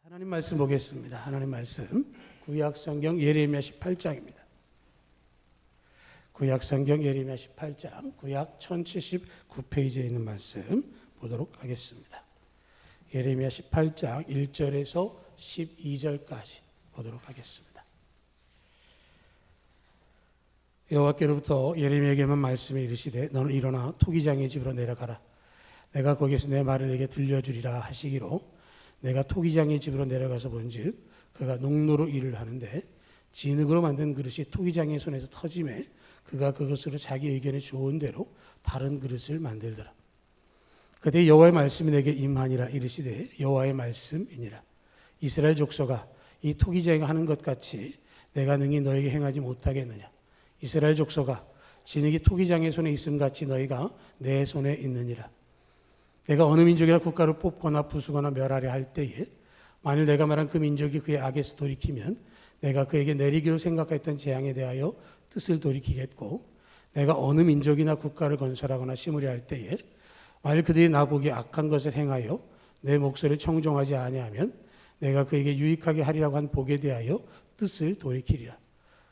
하나님 말씀 보겠습니다. 하나님 말씀 구약성경 예레미야 18장입니다. 구약성경 예레미야 18장 구약 1079페이지에 있는 말씀 보도록 하겠습니다. 예레미야 18장 1절에서 12절까지 보도록 하겠습니다. 여호와께로부터 예레미야에게만 말씀이 이르시되 너는 일어나 토기장의 집으로 내려가라. 내가 거기서 내 말을 내게 들려주리라 하시기로 내가 토기장의 집으로 내려가서 본즉 그가 농로로 일을 하는데 진흙으로 만든 그릇이 토기장의 손에서 터짐에 그가 그것으로 자기 의견에 좋은 대로 다른 그릇을 만들더라. 그때 여호와의 말씀이 내게 임하니라. 이르시되 여호와의 말씀이니라. 이스라엘 족속아, 이 토기장이 하는 것 같이 내가 능히 너에게 행하지 못하겠느냐. 이스라엘 족속아, 진흙이 토기장의 손에 있음 같이 너희가 내 손에 있느니라. 내가 어느 민족이나 국가를 뽑거나 부수거나 멸하려 할 때에 만일 내가 말한 그 민족이 그의 악에서 돌이키면 내가 그에게 내리기로 생각했던 재앙에 대하여 뜻을 돌이키겠고, 내가 어느 민족이나 국가를 건설하거나 심으려 할 때에 만일 그들이 나보기에 악한 것을 행하여 내 목소리를 청종하지 아니하면 내가 그에게 유익하게 하리라고 한 복에 대하여 뜻을 돌이키리라.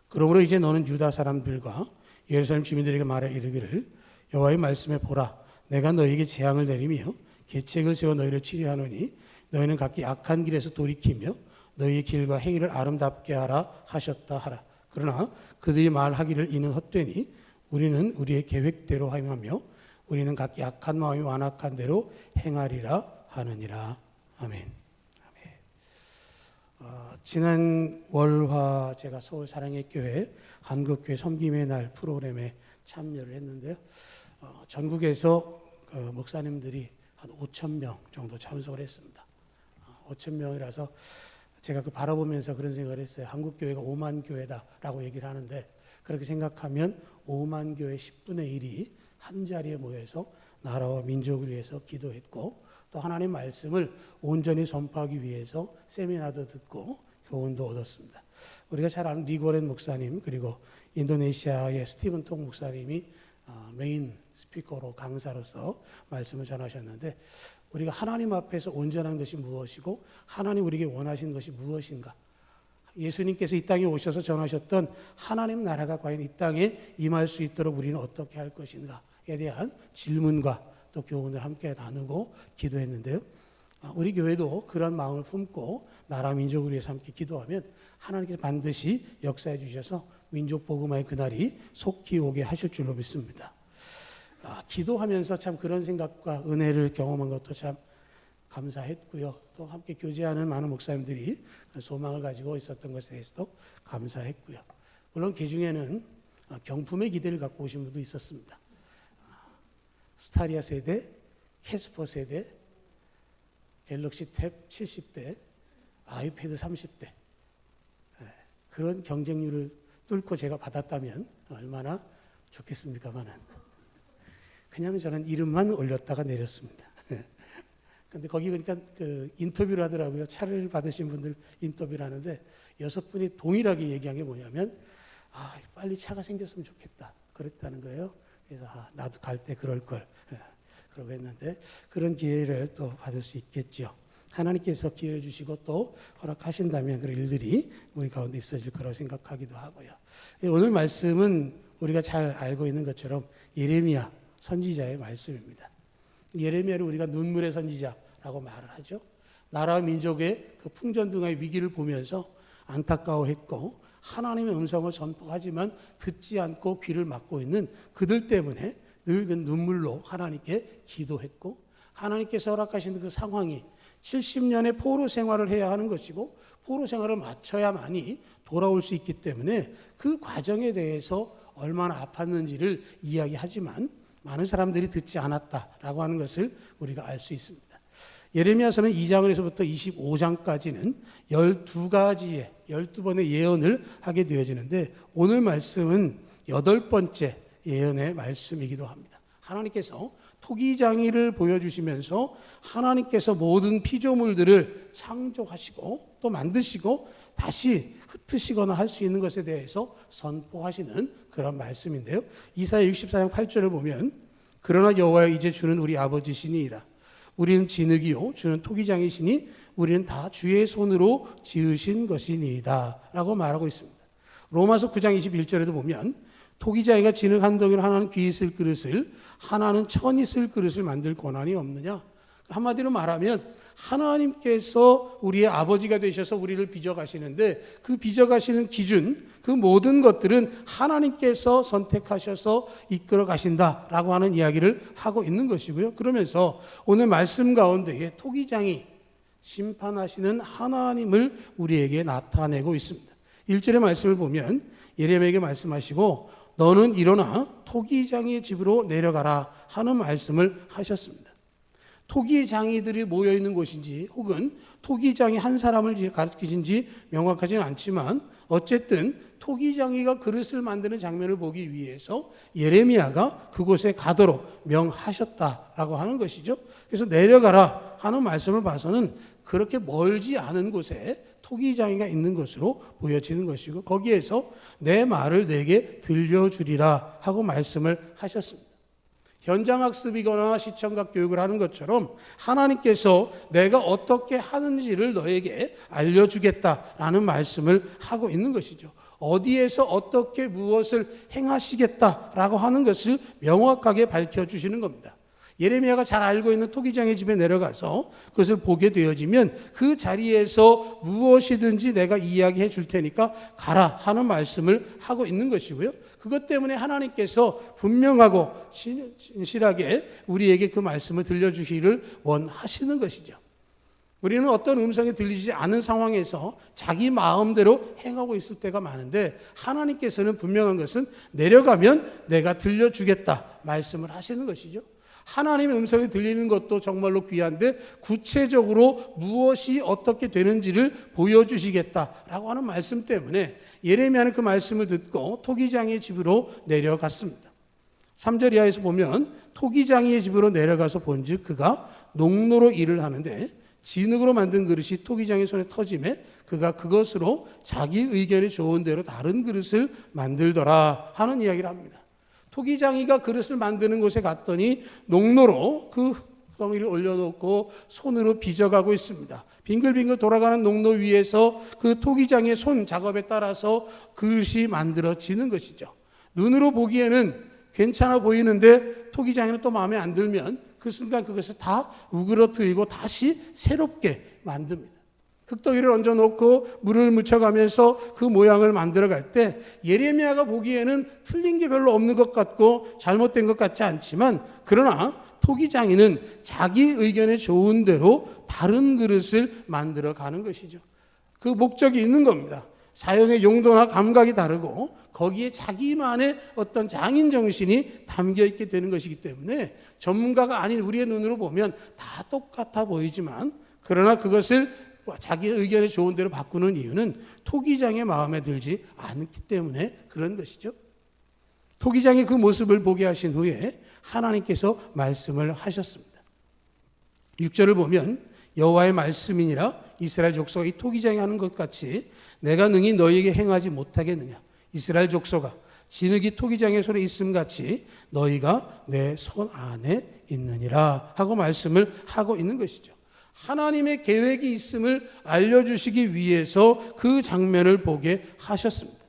그러므로 이제 너는 유다 사람들과 예루살렘 주민들에게 말해 이르기를 여호와의 말씀에 보라. 내가 너희에게 재앙을 내리며 계책을 세워 너희를 치료하노니 너희는 각기 악한 길에서 돌이키며 너희의 길과 행위를 아름답게 하라 하셨다 하라. 그러나 그들이 말하기를 이는 헛되니 우리는 우리의 계획대로 행하며 우리는 각기 악한 마음이 완악한 대로 행하리라 하느니라. 아멘. 지난 월화 제가 서울 사랑의 교회 한국교회 섬김의 날 프로그램에 참여를 했는데요. 전국에서 목사님들이 한 5,000명 정도 참석을 했습니다. 5,000명이라서 제가 바라보면서 그런 생각을 했어요. 한국교회가 5만 교회다라고 얘기를 하는데 그렇게 생각하면 5만 교회 10분의 1이 한 자리에 모여서 나라와 민족을 위해서 기도했고 또 하나님 말씀을 온전히 전파하기 위해서 세미나도 듣고 교훈도 얻었습니다. 우리가 잘 아는 리고렌 목사님 그리고 인도네시아의 스티븐 톡 목사님이 메인 스피커로 강사로서 말씀을 전하셨는데 우리가 하나님 앞에서 온전한 것이 무엇이고 하나님 우리에게 원하시는 것이 무엇인가, 예수님께서 이 땅에 오셔서 전하셨던 하나님 나라가 과연 이 땅에 임할 수 있도록 우리는 어떻게 할 것인가에 대한 질문과 또 교훈을 함께 나누고 기도했는데요. 우리 교회도 그런 마음을 품고 나라 민족을 위해서 함께 기도하면 하나님께서 반드시 역사해 주셔서 민족 복음화의 그날이 속히 오게 하실 줄로 믿습니다. 기도하면서 참 그런 생각과 은혜를 경험한 것도 참 감사했고요. 또 함께 교제하는 많은 목사님들이 소망을 가지고 있었던 것에 대해서도 감사했고요. 물론 그 중에는 경품의 기대를 갖고 오신 분도 있었습니다. 스타리아 세대, 캐스퍼 세대, 갤럭시 탭 70대, 아이패드 30대 그런 경쟁률을 뚫고 제가 받았다면 얼마나 좋겠습니까만은 그냥 저는 이름만 올렸다가 내렸습니다. 근데 거기 그러니까 인터뷰를 하더라고요. 차를 받으신 분들 인터뷰를 하는데 6분이 동일하게 얘기한 게 뭐냐면 빨리 차가 생겼으면 좋겠다 그랬다는 거예요. 그래서 나도 갈 때 그럴 걸 그러고 했는데 그런 기회를 또 받을 수 있겠죠. 하나님께서 기회를 주시고 또 허락하신다면 그런 일들이 우리 가운데 있어질 거라고 생각하기도 하고요. 오늘 말씀은 우리가 잘 알고 있는 것처럼 예레미야 선지자의 말씀입니다. 예레미야를 우리가 눈물의 선지자라고 말을 하죠. 나라와 민족의 그 풍전등화의 위기를 보면서 안타까워했고 하나님의 음성을 선포하지만 듣지 않고 귀를 막고 있는 그들 때문에 늘 그 눈물로 하나님께 기도했고 하나님께서 허락하신 그 상황이 70년의 포로 생활을 해야 하는 것이고 포로 생활을 마쳐야만이 돌아올 수 있기 때문에 그 과정에 대해서 얼마나 아팠는지를 이야기하지만 많은 사람들이 듣지 않았다라고 하는 것을 우리가 알 수 있습니다. 예레미야서는 2장에서부터 25장까지는 12가지의 12번의 예언을 하게 되어지는데 오늘 말씀은 8번째 예언의 말씀이기도 합니다. 하나님께서 토기장이를 보여주시면서 하나님께서 모든 피조물들을 창조하시고 또 만드시고 다시 흩으시거나 할 수 있는 것에 대해서 선포하시는 그런 말씀인데요. 이사야 64장 8절을 보면 그러나 여호와여 이제 주는 우리 아버지시니이다. 우리는 진흙이요 주는 토기장이시니 우리는 다 주의 손으로 지으신 것이니이다 라고 말하고 있습니다. 로마서 9장 21절에도 보면 토기장이가 진흙 한 덩이로 하나는 귀 있을 그릇을 하나는 천 있을 그릇을 만들 권한이 없느냐. 한마디로 말하면 하나님께서 우리의 아버지가 되셔서 우리를 빚어가시는데 그 빚어가시는 기준, 그 모든 것들은 하나님께서 선택하셔서 이끌어 가신다라고 하는 이야기를 하고 있는 것이고요. 그러면서 오늘 말씀 가운데에 토기장이 심판하시는 하나님을 우리에게 나타내고 있습니다. 1절의 말씀을 보면 예레미야에게 말씀하시고 너는 일어나 토기장이의 집으로 내려가라 하는 말씀을 하셨습니다. 토기장이들이 모여있는 곳인지 혹은 토기장이 한 사람을 가르치신지 명확하지는 않지만 어쨌든 토기장이가 그릇을 만드는 장면을 보기 위해서 예레미야가 그곳에 가도록 명하셨다라고 하는 것이죠. 그래서 내려가라 하는 말씀을 봐서는 그렇게 멀지 않은 곳에 토기장이가 있는 것으로 보여지는 것이고 거기에서 내 말을 내게 들려주리라 하고 말씀을 하셨습니다. 현장학습이거나 시청각 교육을 하는 것처럼 하나님께서 내가 어떻게 하는지를 너에게 알려주겠다라는 말씀을 하고 있는 것이죠. 어디에서 어떻게 무엇을 행하시겠다라고 하는 것을 명확하게 밝혀주시는 겁니다. 예레미야가 잘 알고 있는 토기장의 집에 내려가서 그것을 보게 되어지면 그 자리에서 무엇이든지 내가 이야기해 줄 테니까 가라 하는 말씀을 하고 있는 것이고요. 그것 때문에 하나님께서 분명하고 신실하게 우리에게 그 말씀을 들려주기를 원하시는 것이죠. 우리는 어떤 음성이 들리지 않은 상황에서 자기 마음대로 행하고 있을 때가 많은데 하나님께서는 분명한 것은 내려가면 내가 들려주겠다 말씀을 하시는 것이죠. 하나님의 음성이 들리는 것도 정말로 귀한데 구체적으로 무엇이 어떻게 되는지를 보여주시겠다라고 하는 말씀 때문에 예레미야는 그 말씀을 듣고 토기장이의 집으로 내려갔습니다. 3절 이하에서 보면 토기장이의 집으로 내려가서 본즉 그가 농로로 일을 하는데 진흙으로 만든 그릇이 토기장의 손에 터짐에 그가 그것으로 자기 의견이 좋은 대로 다른 그릇을 만들더라 하는 이야기를 합니다. 토기장이가 그릇을 만드는 곳에 갔더니 농로로 그 덩이를 올려놓고 손으로 빚어가고 있습니다. 빙글빙글 돌아가는 농로 위에서 그 토기장의 손 작업에 따라서 그릇이 만들어지는 것이죠. 눈으로 보기에는 괜찮아 보이는데 토기장이는 또 마음에 안 들면 그 순간 그것을 다 우그러뜨리고 다시 새롭게 만듭니다. 흙덩이를 얹어놓고 물을 묻혀가면서 그 모양을 만들어갈 때 예레미야가 보기에는 틀린 게 별로 없는 것 같고 잘못된 것 같지 않지만 그러나 토기장이는 자기 의견에 좋은 대로 다른 그릇을 만들어가는 것이죠. 그 목적이 있는 겁니다. 사용의 용도나 감각이 다르고 거기에 자기만의 어떤 장인 정신이 담겨 있게 되는 것이기 때문에 전문가가 아닌 우리의 눈으로 보면 다 똑같아 보이지만 그러나 그것을 자기 의견에 좋은 대로 바꾸는 이유는 토기장의 마음에 들지 않기 때문에 그런 것이죠. 토기장이 그 모습을 보게 하신 후에 하나님께서 말씀을 하셨습니다. 6절을 보면 여호와의 말씀이니라 이스라엘 족속이 이 토기장이 하는 것 같이 내가 능히 너희에게 행하지 못하겠느냐. 이스라엘 족속아 진흙이 토기장의 손에 있음같이 너희가 내 손 안에 있느니라 하고 말씀을 하고 있는 것이죠. 하나님의 계획이 있음을 알려주시기 위해서 그 장면을 보게 하셨습니다.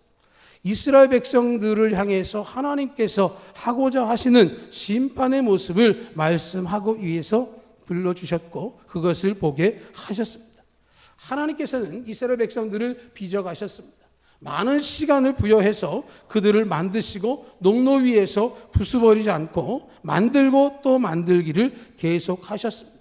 이스라엘 백성들을 향해서 하나님께서 하고자 하시는 심판의 모습을 말씀하고 위해서 불러주셨고 그것을 보게 하셨습니다. 하나님께서는 이스라엘 백성들을 빚어가셨습니다. 많은 시간을 부여해서 그들을 만드시고 농로 위에서 부수버리지 않고 만들고 또 만들기를 계속하셨습니다.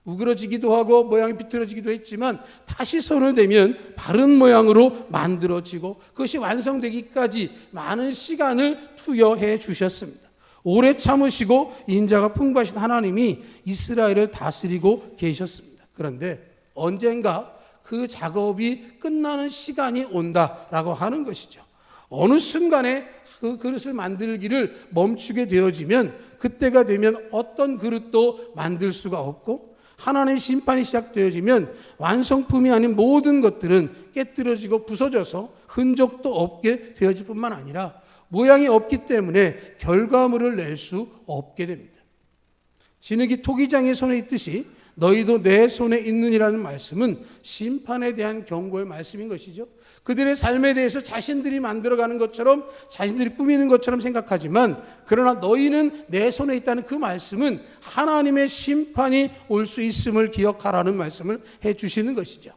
우그러지기도 하고 모양이 비틀어지기도 했지만 다시 손을 대면 바른 모양으로 만들어지고 그것이 완성되기까지 많은 시간을 투여해 주셨습니다. 오래 참으시고 인자가 풍부하신 하나님이 이스라엘을 다스리고 계셨습니다. 그런데 언젠가 그 작업이 끝나는 시간이 온다라고 하는 것이죠. 어느 순간에 그 그릇을 만들기를 멈추게 되어지면 그때가 되면 어떤 그릇도 만들 수가 없고 하나님의 심판이 시작되어지면 완성품이 아닌 모든 것들은 깨뜨려지고 부서져서 흔적도 없게 되어질 뿐만 아니라 모양이 없기 때문에 결과물을 낼 수 없게 됩니다. 진흙이 토기장의 손에 있듯이 너희도 내 손에 있느니라는 말씀은 심판에 대한 경고의 말씀인 것이죠. 그들의 삶에 대해서 자신들이 만들어가는 것처럼, 자신들이 꾸미는 것처럼 생각하지만, 그러나 너희는 내 손에 있다는 그 말씀은 하나님의 심판이 올 수 있음을 기억하라는 말씀을 해주시는 것이죠.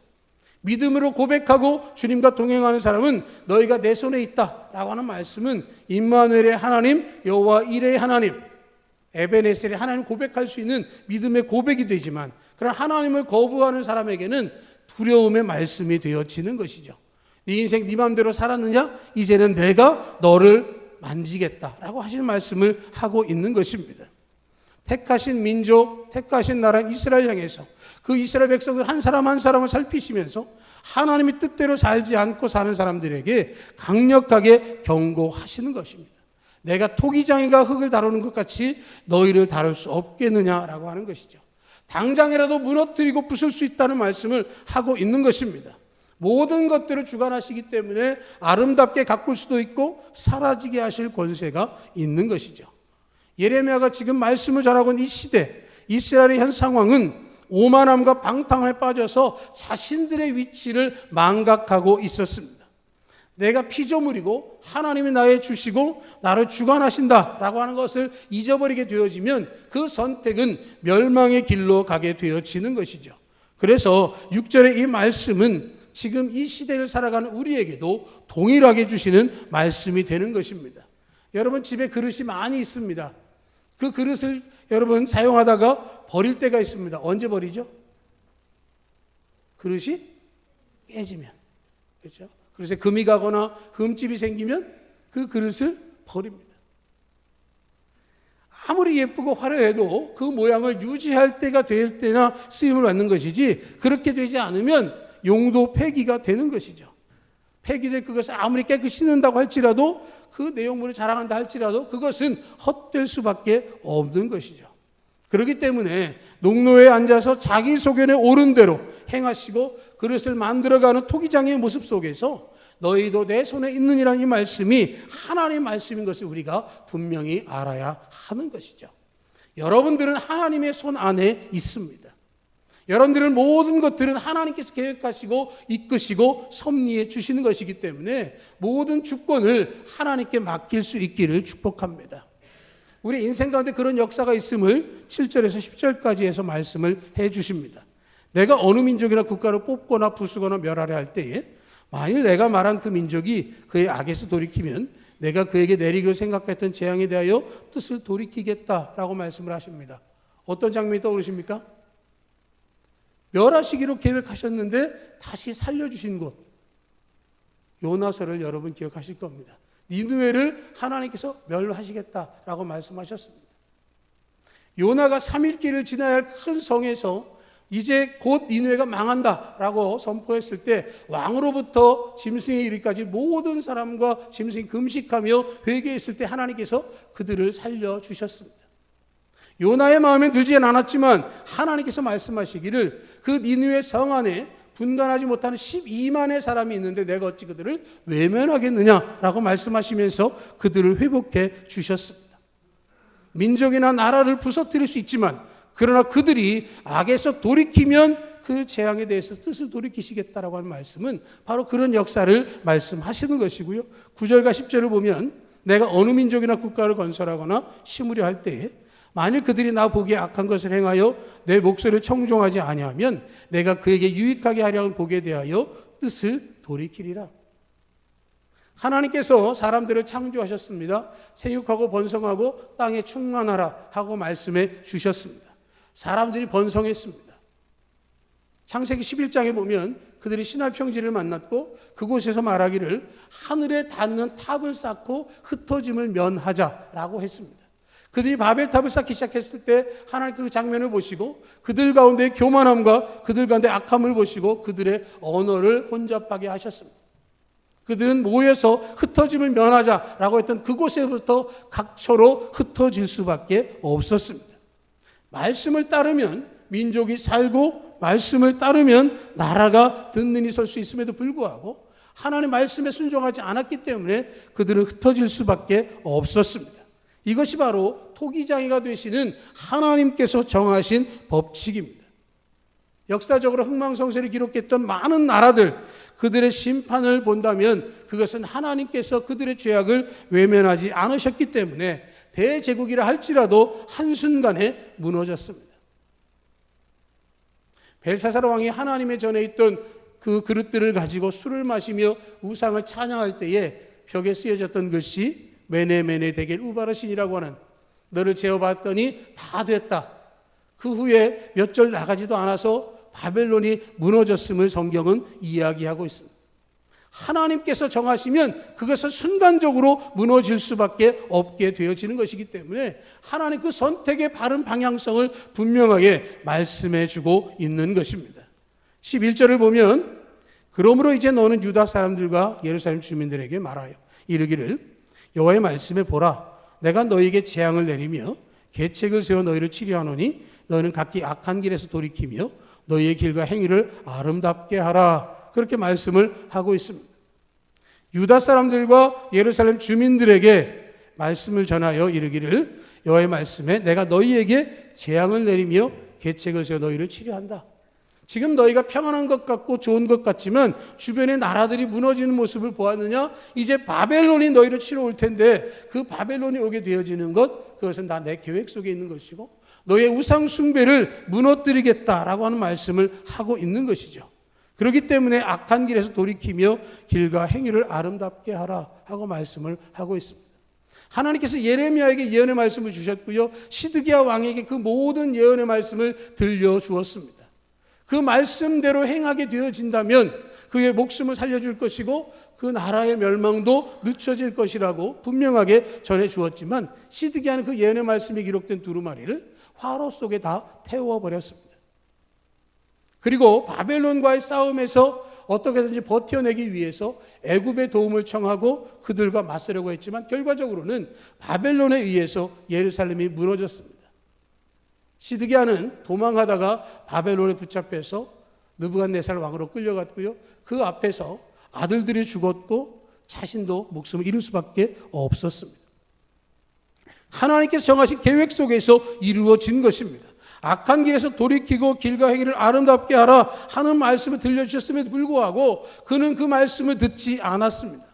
믿음으로 고백하고 주님과 동행하는 사람은 너희가 내 손에 있다라고 하는 말씀은 임마누엘의 하나님, 여호와 이레의 하나님, 에베네셀의 하나님 고백할 수 있는 믿음의 고백이 되지만, 그러나 하나님을 거부하는 사람에게는 두려움의 말씀이 되어지는 것이죠. 네 인생 네 마음대로 살았느냐? 이제는 내가 너를 만지겠다라고 하시는 말씀을 하고 있는 것입니다. 택하신 민족, 택하신 나라 이스라엘 향해서 그 이스라엘 백성들 한 사람 한 사람을 살피시면서 하나님의 뜻대로 살지 않고 사는 사람들에게 강력하게 경고하시는 것입니다. 내가 토기장이가 흙을 다루는 것 같이 너희를 다룰 수 없겠느냐라고 하는 것이죠. 당장이라도 무너뜨리고 부술 수 있다는 말씀을 하고 있는 것입니다. 모든 것들을 주관하시기 때문에 아름답게 가꿀 수도 있고 사라지게 하실 권세가 있는 것이죠. 예레미야가 지금 말씀을 전하고 있는 이 시대, 이스라엘의 현 상황은 오만함과 방탕함에 빠져서 자신들의 위치를 망각하고 있었습니다. 내가 피조물이고 하나님이 나의 주시고 나를 주관하신다라고 하는 것을 잊어버리게 되어지면 그 선택은 멸망의 길로 가게 되어지는 것이죠. 그래서 6절의 이 말씀은 지금 이 시대를 살아가는 우리에게도 동일하게 주시는 말씀이 되는 것입니다. 여러분 집에 그릇이 많이 있습니다. 그 그릇을 여러분 사용하다가 버릴 때가 있습니다. 언제 버리죠? 그릇이 깨지면. 그렇죠? 그릇에 금이 가거나 흠집이 생기면 그 그릇을 버립니다. 아무리 예쁘고 화려해도 그 모양을 유지할 때가 될 때나 쓰임을 받는 것이지, 그렇게 되지 않으면 용도 폐기가 되는 것이죠. 폐기될 그것을 아무리 깨끗이 씻는다고 할지라도, 그 내용물을 자랑한다 할지라도 그것은 헛될 수밖에 없는 것이죠. 그렇기 때문에 농로에 앉아서 자기 소견에 옳은 대로 행하시고 그릇을 만들어가는 토기장의 모습 속에서 너희도 내 손에 있느니라는 이 말씀이 하나님의 말씀인 것을 우리가 분명히 알아야 하는 것이죠. 여러분들은 하나님의 손 안에 있습니다. 여러분들은 모든 것들은 하나님께서 계획하시고 이끄시고 섭리해 주시는 것이기 때문에 모든 주권을 하나님께 맡길 수 있기를 축복합니다. 우리 인생 가운데 그런 역사가 있음을 7절에서 10절까지 해서 말씀을 해 주십니다. 내가 어느 민족이나 국가를 뽑거나 부수거나 멸하려 할 때에 만일 내가 말한 그 민족이 그의 악에서 돌이키면 내가 그에게 내리기로 생각했던 재앙에 대하여 뜻을 돌이키겠다라고 말씀을 하십니다. 어떤 장면이 떠오르십니까? 멸하시기로 계획하셨는데 다시 살려주신 곳, 요나서를 여러분 기억하실 겁니다. 니느웨를 하나님께서 멸하시겠다라고 말씀하셨습니다. 요나가 3일길을 지나야 할 큰 성에서 이제 곧 니느웨가 망한다라고 선포했을 때 왕으로부터 짐승에 이르기까지 모든 사람과 짐승이 금식하며 회개했을 때 하나님께서 그들을 살려주셨습니다. 요나의 마음에 들지는 않았지만 하나님께서 말씀하시기를 그 니느웨 성 안에 분간하지 못하는 12만의 사람이 있는데 내가 어찌 그들을 외면하겠느냐라고 말씀하시면서 그들을 회복해 주셨습니다. 민족이나 나라를 부서뜨릴 수 있지만 그러나 그들이 악에서 돌이키면 그 재앙에 대해서 뜻을 돌이키시겠다라고 하는 말씀은 바로 그런 역사를 말씀하시는 것이고요. 9절과 10절을 보면 내가 어느 민족이나 국가를 건설하거나 심으려 할 때에 만일 그들이 나 보기에 악한 것을 행하여 내 목소리를 청종하지 아니하면 내가 그에게 유익하게 하려는 복에 대하여 뜻을 돌이키리라. 하나님께서 사람들을 창조하셨습니다. 생육하고 번성하고 땅에 충만하라 하고 말씀해 주셨습니다. 사람들이 번성했습니다. 창세기 11장에 보면 그들이 시날 평지를 만났고 그곳에서 말하기를 하늘에 닿는 탑을 쌓고 흩어짐을 면하자라고 했습니다. 그들이 바벨탑을 쌓기 시작했을 때 하나님 그 장면을 보시고 그들 가운데 교만함과 그들 가운데 악함을 보시고 그들의 언어를 혼잡하게 하셨습니다. 그들은 모여서 흩어짐을 면하자라고 했던 그곳에부터 각처로 흩어질 수밖에 없었습니다. 말씀을 따르면 민족이 살고 말씀을 따르면 나라가 든든히 설 수 있음에도 불구하고 하나님의 말씀에 순종하지 않았기 때문에 그들은 흩어질 수밖에 없었습니다. 이것이 바로 토기장이가 되시는 하나님께서 정하신 법칙입니다. 역사적으로 흥망성쇠를 기록했던 많은 나라들, 그들의 심판을 본다면 그것은 하나님께서 그들의 죄악을 외면하지 않으셨기 때문에 대제국이라 할지라도 한순간에 무너졌습니다. 벨사살 왕이 하나님의 전에 있던 그 그릇들을 가지고 술을 마시며 우상을 찬양할 때에 벽에 쓰여졌던 글씨 메네 데겔 우바르신이라고 하는, 너를 재어봤더니 다 됐다. 그 후에 몇 절 나가지도 않아서 바벨론이 무너졌음을 성경은 이야기하고 있습니다. 하나님께서 정하시면 그것은 순간적으로 무너질 수밖에 없게 되어지는 것이기 때문에 하나님 그 선택의 바른 방향성을 분명하게 말씀해 주고 있는 것입니다. 11절을 보면, 그러므로 이제 너는 유다 사람들과 예루살렘 주민들에게 말하여 이르기를, 여호와의 말씀에 보라, 내가 너희에게 재앙을 내리며 계책을 세워 너희를 치료하노니 너희는 각기 악한 길에서 돌이키며 너희의 길과 행위를 아름답게 하라. 그렇게 말씀을 하고 있습니다. 유다 사람들과 예루살렘 주민들에게 말씀을 전하여 이르기를, 여호와의 말씀에 내가 너희에게 재앙을 내리며 계책을 세워 너희를 치료한다. 지금 너희가 평안한 것 같고 좋은 것 같지만 주변의 나라들이 무너지는 모습을 보았느냐? 이제 바벨론이 너희를 치러 올 텐데 그 바벨론이 오게 되어지는 것, 그것은 다 내 계획 속에 있는 것이고 너의 우상 숭배를 무너뜨리겠다라고 하는 말씀을 하고 있는 것이죠. 그렇기 때문에 악한 길에서 돌이키며 길과 행위를 아름답게 하라 하고 말씀을 하고 있습니다. 하나님께서 예레미야에게 예언의 말씀을 주셨고요, 시드기야 왕에게 그 모든 예언의 말씀을 들려주었습니다. 그 말씀대로 행하게 되어진다면 그의 목숨을 살려줄 것이고 그 나라의 멸망도 늦춰질 것이라고 분명하게 전해주었지만, 시드기야는 그 예언의 말씀이 기록된 두루마리를 화로 속에 다 태워버렸습니다. 그리고 바벨론과의 싸움에서 어떻게든지 버텨내기 위해서 애굽의 도움을 청하고 그들과 맞서려고 했지만 결과적으로는 바벨론에 의해서 예루살렘이 무너졌습니다. 시드기야는 도망하다가 바벨론에 붙잡혀서 느부갓네살 왕으로 끌려갔고요, 그 앞에서 아들들이 죽었고 자신도 목숨을 잃을 수밖에 없었습니다. 하나님께서 정하신 계획 속에서 이루어진 것입니다. 악한 길에서 돌이키고 길과 행위를 아름답게 하라 하는 말씀을 들려주셨음에도 불구하고 그는 그 말씀을 듣지 않았습니다.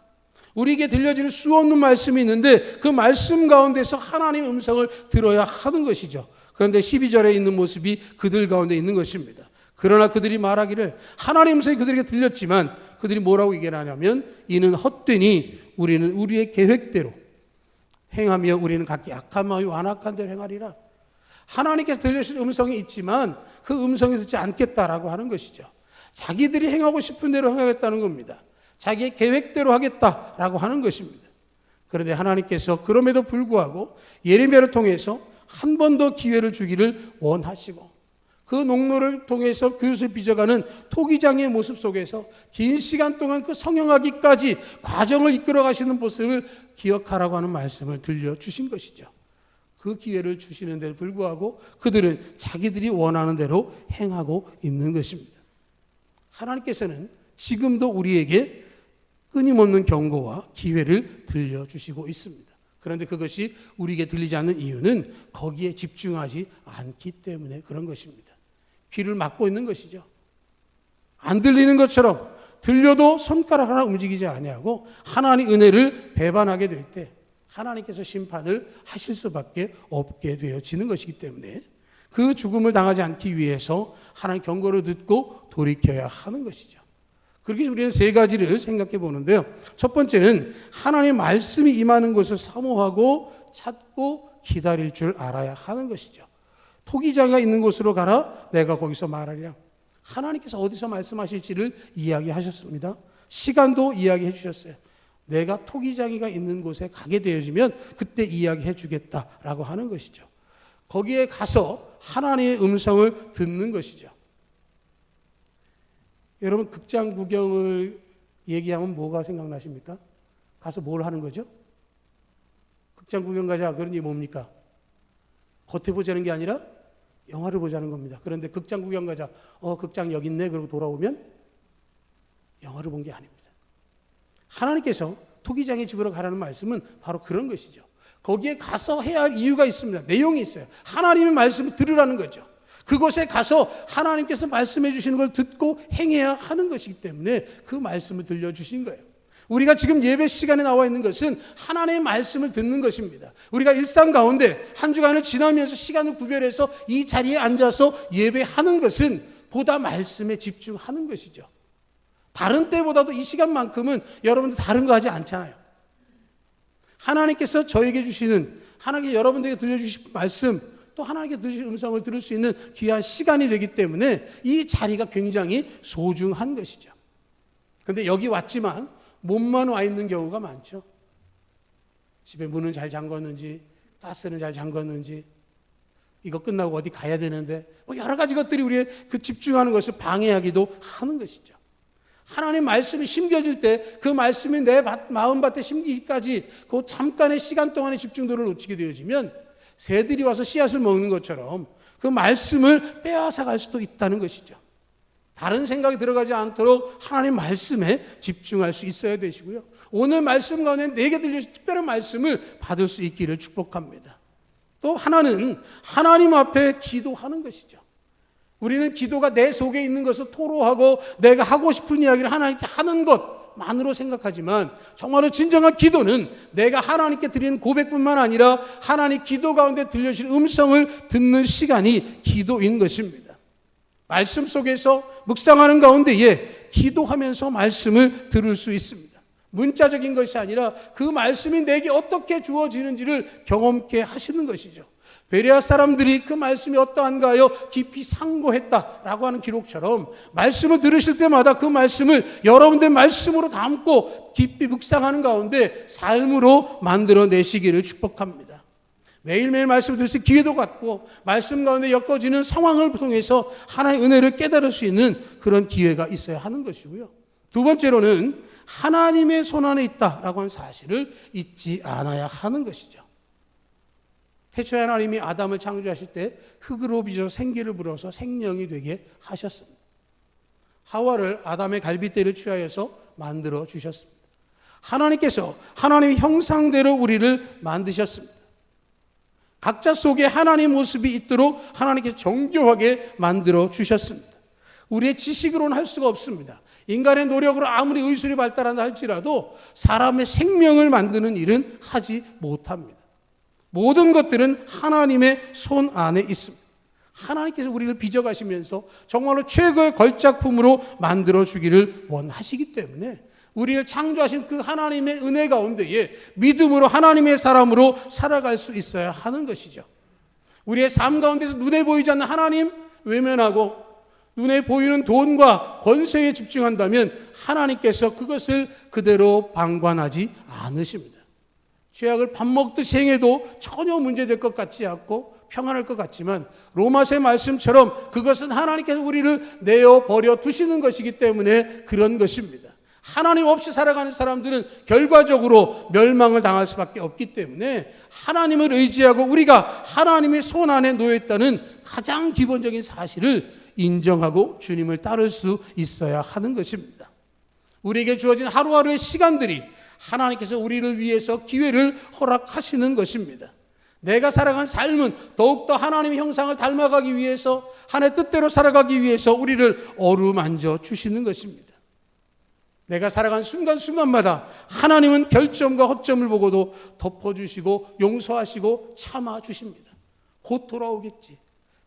우리에게 들려지는 수없는 말씀이 있는데 그 말씀 가운데서 하나님의 음성을 들어야 하는 것이죠. 그런데 12절에 있는 모습이 그들 가운데 있는 것입니다. 그러나 그들이 말하기를, 하나님의 음성이 그들에게 들렸지만 그들이 뭐라고 얘기하냐면, 이는 헛되니 우리는 우리의 계획대로 행하며 우리는 각기 악한 마음이 완악한 대로 행하리라. 하나님께서 들려주신 음성이 있지만 그 음성이 듣지 않겠다라고 하는 것이죠. 자기들이 행하고 싶은 대로 행하겠다는 겁니다. 자기의 계획대로 하겠다라고 하는 것입니다. 그런데 하나님께서 그럼에도 불구하고 예레미야를 통해서 한 번 더 기회를 주기를 원하시고 그 농로를 통해서 그릇을 빚어가는 토기장의 모습 속에서 긴 시간 동안 그 성형하기까지 과정을 이끌어 가시는 모습을 기억하라고 하는 말씀을 들려주신 것이죠. 그 기회를 주시는데도 불구하고 그들은 자기들이 원하는 대로 행하고 있는 것입니다. 하나님께서는 지금도 우리에게 끊임없는 경고와 기회를 들려주시고 있습니다. 그런데 그것이 우리에게 들리지 않는 이유는 거기에 집중하지 않기 때문에 그런 것입니다. 귀를 막고 있는 것이죠. 안 들리는 것처럼 들려도 손가락 하나 움직이지 아니하고 하나님의 은혜를 배반하게 될 때 하나님께서 심판을 하실 수밖에 없게 되어지는 것이기 때문에 그 죽음을 당하지 않기 위해서 하나님 경고를 듣고 돌이켜야 하는 것이죠. 그렇게 우리는 세 가지를 생각해 보는데요. 첫 번째는 하나님의 말씀이 임하는 것을 사모하고 찾고 기다릴 줄 알아야 하는 것이죠. 토기장이가 있는 곳으로 가라, 내가 거기서 말하리라. 하나님께서 어디서 말씀하실지를 이야기하셨습니다. 시간도 이야기해 주셨어요. 내가 토기장이가 있는 곳에 가게 되어지면 그때 이야기해 주겠다라고 하는 것이죠. 거기에 가서 하나님의 음성을 듣는 것이죠. 여러분, 극장 구경을 얘기하면 뭐가 생각나십니까? 가서 뭘 하는 거죠? 극장 구경 가자, 그러니 뭡니까? 겉에 보자는 게 아니라 영화를 보자는 겁니다. 그런데 극장 구경 가자, 극장 여기 있네, 그러고 돌아오면 영화를 본 게 아닙니다. 하나님께서 토기장의 집으로 가라는 말씀은 바로 그런 것이죠. 거기에 가서 해야 할 이유가 있습니다. 내용이 있어요. 하나님의 말씀을 들으라는 거죠. 그곳에 가서 하나님께서 말씀해 주시는 걸 듣고 행해야 하는 것이기 때문에 그 말씀을 들려주신 거예요. 우리가 지금 예배 시간에 나와 있는 것은 하나님의 말씀을 듣는 것입니다. 우리가 일상 가운데 한 주간을 지나면서 시간을 구별해서 이 자리에 앉아서 예배하는 것은 보다 말씀에 집중하는 것이죠. 다른 때보다도 이 시간만큼은 여러분들 다른 거 하지 않잖아요. 하나님께서 저에게 주시는, 하나님께 여러분들에게 들려주신 말씀, 또 하나님께 들으신 음성을 들을 수 있는 귀한 시간이 되기 때문에 이 자리가 굉장히 소중한 것이죠. 그런데 여기 왔지만 몸만 와 있는 경우가 많죠. 집에 문은 잘 잠궜는지, 가스는 잘 잠궜는지, 이거 끝나고 어디 가야 되는데, 여러 가지 것들이 우리의 그 집중하는 것을 방해하기도 하는 것이죠. 하나님 말씀이 심겨질 때 그 말씀이 내 마음밭에 심기까지 그 잠깐의 시간 동안의 집중도를 놓치게 되어지면 새들이 와서 씨앗을 먹는 것처럼 그 말씀을 빼앗아 갈 수도 있다는 것이죠. 다른 생각이 들어가지 않도록 하나님 말씀에 집중할 수 있어야 되시고요. 오늘 말씀 가운데 내게 들려주신 특별한 말씀을 받을 수 있기를 축복합니다. 또 하나는 하나님 앞에 기도하는 것이죠. 우리는 기도가 내 속에 있는 것을 토로하고 내가 하고 싶은 이야기를 하나님께 하는 것만으로 생각하지만 정말로 진정한 기도는 내가 하나님께 드리는 고백뿐만 아니라 하나님 기도 가운데 들려주신 음성을 듣는 시간이 기도인 것입니다. 말씀 속에서 묵상하는 가운데에 기도하면서 말씀을 들을 수 있습니다. 문자적인 것이 아니라 그 말씀이 내게 어떻게 주어지는지를 경험케 하시는 것이죠. 베레아 사람들이 그 말씀이 어떠한가요? 깊이 상고했다라고 하는 기록처럼 말씀을 들으실 때마다 그 말씀을 여러분들 말씀으로 담고 깊이 묵상하는 가운데 삶으로 만들어내시기를 축복합니다. 매일매일 말씀을 들으실 기회도 갖고 말씀 가운데 엮어지는 상황을 통해서 하나님의 은혜를 깨달을 수 있는 그런 기회가 있어야 하는 것이고요. 두 번째로는 하나님의 손안에 있다라고 하는 사실을 잊지 않아야 하는 것이죠. 태초에 하나님이 아담을 창조하실 때 흙으로 빚어 생기를 불어서 생명이 되게 하셨습니다. 하와를 아담의 갈빗대를 취하여서 만들어 주셨습니다. 하나님께서 하나님의 형상대로 우리를 만드셨습니다. 각자 속에 하나님의 모습이 있도록 하나님께서 정교하게 만들어 주셨습니다. 우리의 지식으로는 할 수가 없습니다. 인간의 노력으로 아무리 의술이 발달한다 할지라도 사람의 생명을 만드는 일은 하지 못합니다. 모든 것들은 하나님의 손 안에 있습니다. 하나님께서 우리를 빚어가시면서 정말로 최고의 걸작품으로 만들어주기를 원하시기 때문에 우리를 창조하신 그 하나님의 은혜 가운데에 믿음으로 하나님의 사람으로 살아갈 수 있어야 하는 것이죠. 우리의 삶 가운데서 눈에 보이지 않는 하나님 외면하고 눈에 보이는 돈과 권세에 집중한다면 하나님께서 그것을 그대로 방관하지 않으십니다. 죄악을 밥 먹듯이 행해도 전혀 문제될 것 같지 않고 평안할 것 같지만 로마서의 말씀처럼 그것은 하나님께서 우리를 내어버려 두시는 것이기 때문에 그런 것입니다. 하나님 없이 살아가는 사람들은 결과적으로 멸망을 당할 수밖에 없기 때문에 하나님을 의지하고 우리가 하나님의 손 안에 놓여있다는 가장 기본적인 사실을 인정하고 주님을 따를 수 있어야 하는 것입니다. 우리에게 주어진 하루하루의 시간들이 하나님께서 우리를 위해서 기회를 허락하시는 것입니다. 내가 살아간 삶은 더욱더 하나님의 형상을 닮아가기 위해서 하나님의 뜻대로 살아가기 위해서 우리를 어루만져 주시는 것입니다. 내가 살아간 순간순간마다 하나님은 결점과 허점을 보고도 덮어주시고 용서하시고 참아주십니다. 곧 돌아오겠지.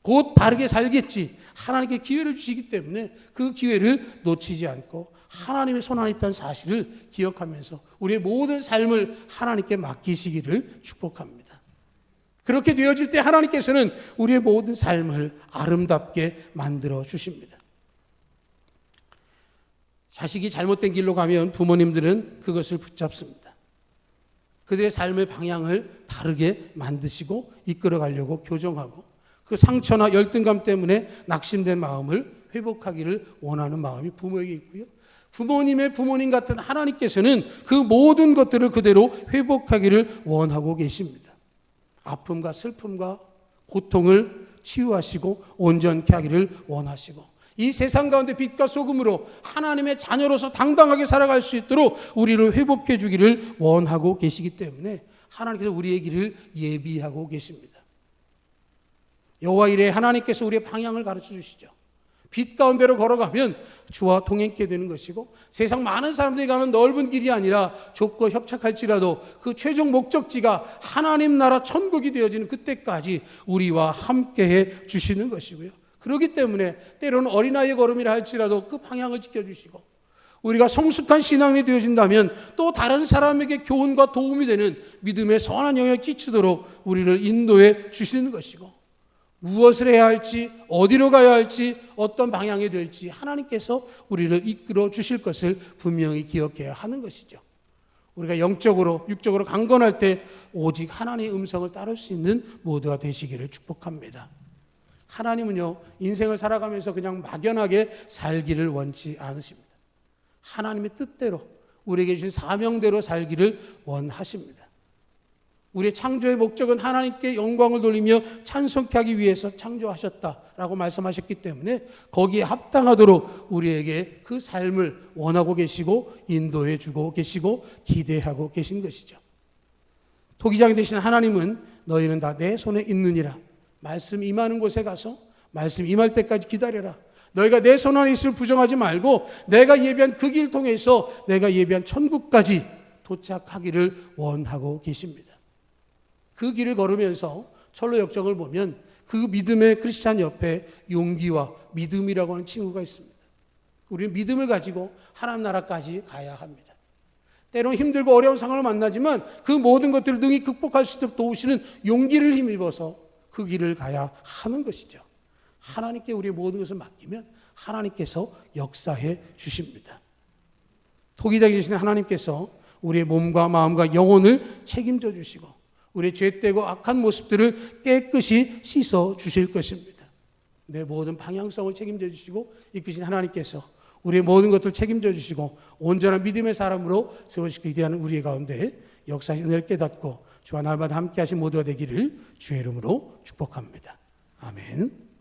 곧 바르게 살겠지. 하나님께 기회를 주시기 때문에 그 기회를 놓치지 않고 하나님의 손 안에 있다는 사실을 기억하면서 우리의 모든 삶을 하나님께 맡기시기를 축복합니다. 그렇게 되어질 때 하나님께서는 우리의 모든 삶을 아름답게 만들어 주십니다. 자식이 잘못된 길로 가면 부모님들은 그것을 붙잡습니다. 그들의 삶의 방향을 다르게 만드시고 이끌어 가려고 교정하고 그 상처나 열등감 때문에 낙심된 마음을 회복하기를 원하는 마음이 부모에게 있고요. 부모님의 부모님 같은 하나님께서는 그 모든 것들을 그대로 회복하기를 원하고 계십니다. 아픔과 슬픔과 고통을 치유하시고 온전케 하기를 원하시고 이 세상 가운데 빛과 소금으로 하나님의 자녀로서 당당하게 살아갈 수 있도록 우리를 회복해 주기를 원하고 계시기 때문에 하나님께서 우리의 길을 예비하고 계십니다. 여호와 이레 하나님께서 우리의 방향을 가르쳐 주시죠. 빛 가운데로 걸어가면 주와 동행하게 되는 것이고, 세상 많은 사람들이 가는 넓은 길이 아니라 좁고 협착할지라도 그 최종 목적지가 하나님 나라 천국이 되어지는 그때까지 우리와 함께해 주시는 것이고요. 그렇기 때문에 때로는 어린아이의 걸음이라 할지라도 그 방향을 지켜주시고, 우리가 성숙한 신앙이 되어진다면 또 다른 사람에게 교훈과 도움이 되는 믿음의 선한 영향을 끼치도록 우리를 인도해 주시는 것이고, 무엇을 해야 할지, 어디로 가야 할지, 어떤 방향이 될지 하나님께서 우리를 이끌어 주실 것을 분명히 기억해야 하는 것이죠. 우리가 영적으로, 육적으로 강건할 때 오직 하나님의 음성을 따를 수 있는 모두가 되시기를 축복합니다. 하나님은요, 인생을 살아가면서 그냥 막연하게 살기를 원치 않으십니다. 하나님의 뜻대로, 우리에게 주신 사명대로 살기를 원하십니다. 우리의 창조의 목적은 하나님께 영광을 돌리며 찬송케 하기 위해서 창조하셨다라고 말씀하셨기 때문에 거기에 합당하도록 우리에게 그 삶을 원하고 계시고 인도해 주고 계시고 기대하고 계신 것이죠. 토기장이 되신 하나님은 너희는 다 내 손에 있느니라. 말씀 임하는 곳에 가서 말씀 임할 때까지 기다려라. 너희가 내 손 안에 있을 부정하지 말고 내가 예비한 그 길 통해서 내가 예비한 천국까지 도착하기를 원하고 계십니다. 그 길을 걸으면서 철로 역정을 보면 그 믿음의 크리스찬 옆에 용기와 믿음이라고 하는 친구가 있습니다. 우리는 믿음을 가지고 하나님 나라까지 가야 합니다. 때로는 힘들고 어려운 상황을 만나지만 그 모든 것들을 능히 극복할 수 있도록 도우시는 용기를 힘입어서 그 길을 가야 하는 것이죠. 하나님께 우리의 모든 것을 맡기면 하나님께서 역사해 주십니다. 토기장이 되시는 하나님께서 우리의 몸과 마음과 영혼을 책임져 주시고 우리의 죄되고 악한 모습들을 깨끗이 씻어 주실 것입니다. 내 모든 방향성을 책임져 주시고 이끄신 하나님께서 우리의 모든 것들을 책임져 주시고 온전한 믿음의 사람으로 세우시기 위한 우리의 가운데 역사의 은혜를 깨닫고 주와 날마다 함께 하신 모두가 되기를 주의 이름으로 축복합니다. 아멘.